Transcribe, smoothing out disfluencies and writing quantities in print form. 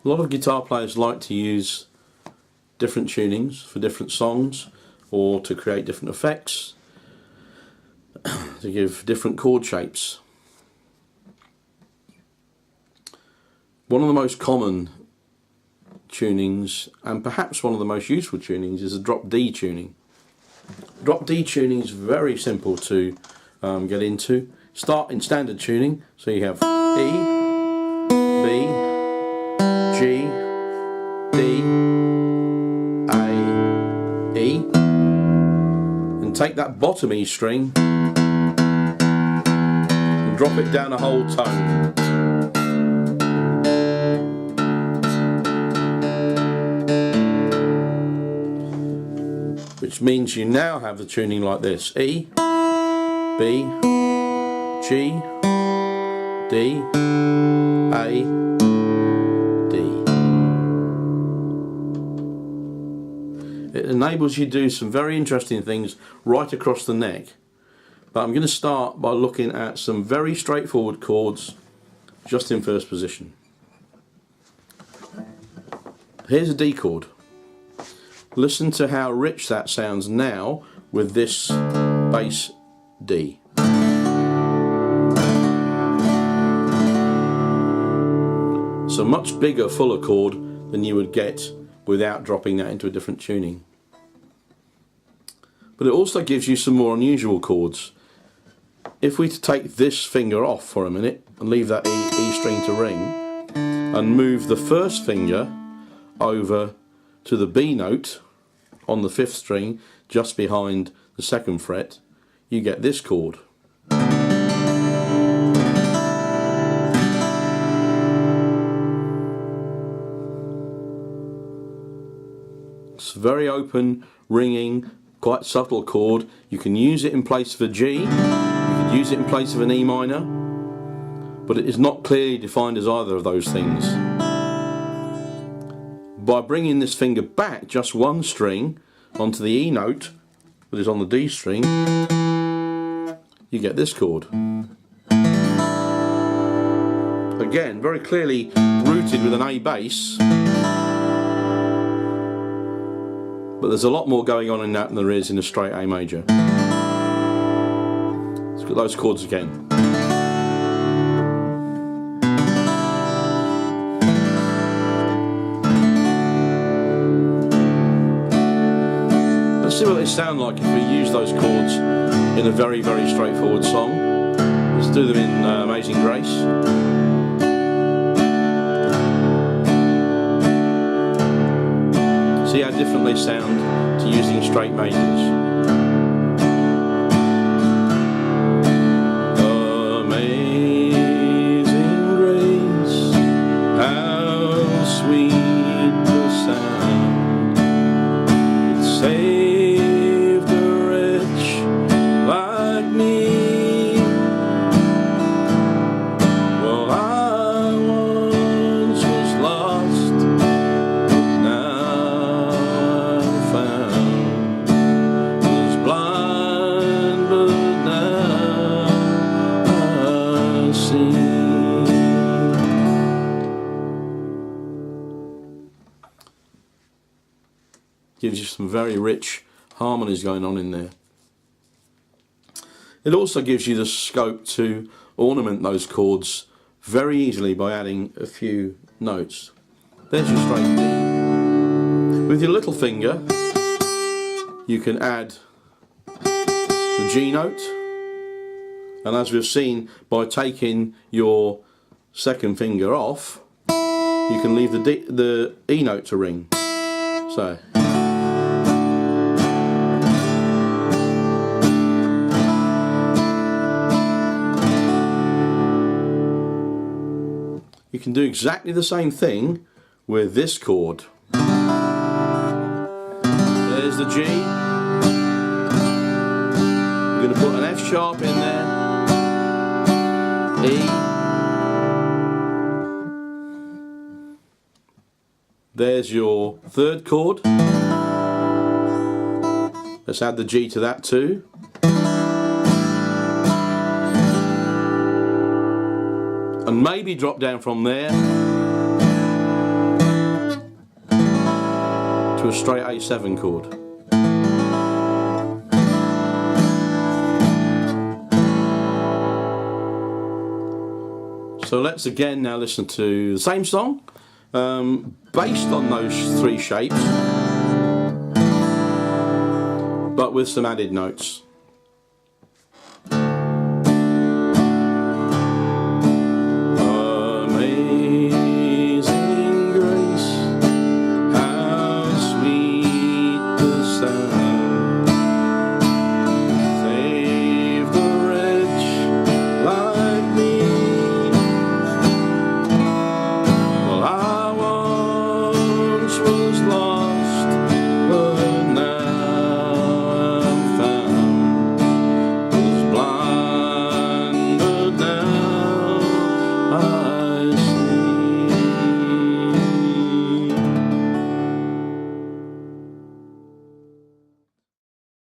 A lot of guitar players like to use different tunings for different songs, or to create different effects, to give different chord shapes. One of the most common tunings, and perhaps one of the most useful tunings, is a drop D tuning. Drop D tuning is very simple to get into. Start in standard tuning, so you have E, B, G, D, A, E, and take that bottom E string and drop it down a whole tone. Which means you now have the tuning like this: E, B, G, D, A, D. It enables you to do some very interesting things right across the neck. But I'm going to start by looking at some very straightforward chords just in first position. Here's a D chord. Listen to how rich that sounds now with this bass D. It's a much bigger, fuller chord than you would get without dropping that into a different tuning. But it also gives you some more unusual chords. If we take this finger off for a minute and leave that E string to ring, and move the first finger over to the B note on the 5th string just behind the 2nd fret, you get this chord. It's a very open, ringing, quite subtle chord. You can use it in place of a G, you can use it in place of an E minor, but it is not clearly defined as either of those things. By bringing this finger back just one string onto the E note that is on the D string, you get this chord. Again, very clearly rooted with an A bass, but there's a lot more going on in that than there is in a straight A major. Let's get those chords again. Let's see what they sound like if we use those chords in a very, very straightforward song. Let's do them in Amazing Grace. See how different they sound to using straight majors. Amazing grace, how sweet the sound, it saved a wretch like me. Well, I once was lost, but now I'm found. Was blind, but now I see. Gives you some very rich harmonies going on in there. It also gives you the scope to ornament those chords very easily by adding a few notes. There's your straight D. With your little finger you can add the G note, and as we've seen, by taking your 2nd finger off you can leave the E note to ring. So you can do exactly the same thing with this chord. There's the G. We're going to put an F sharp in there. E. There's your 3rd chord. Let's add the G to that too. And maybe drop down from there to a straight A7 chord. So let's again now listen to the same song, based on those three shapes, but with some added notes. Was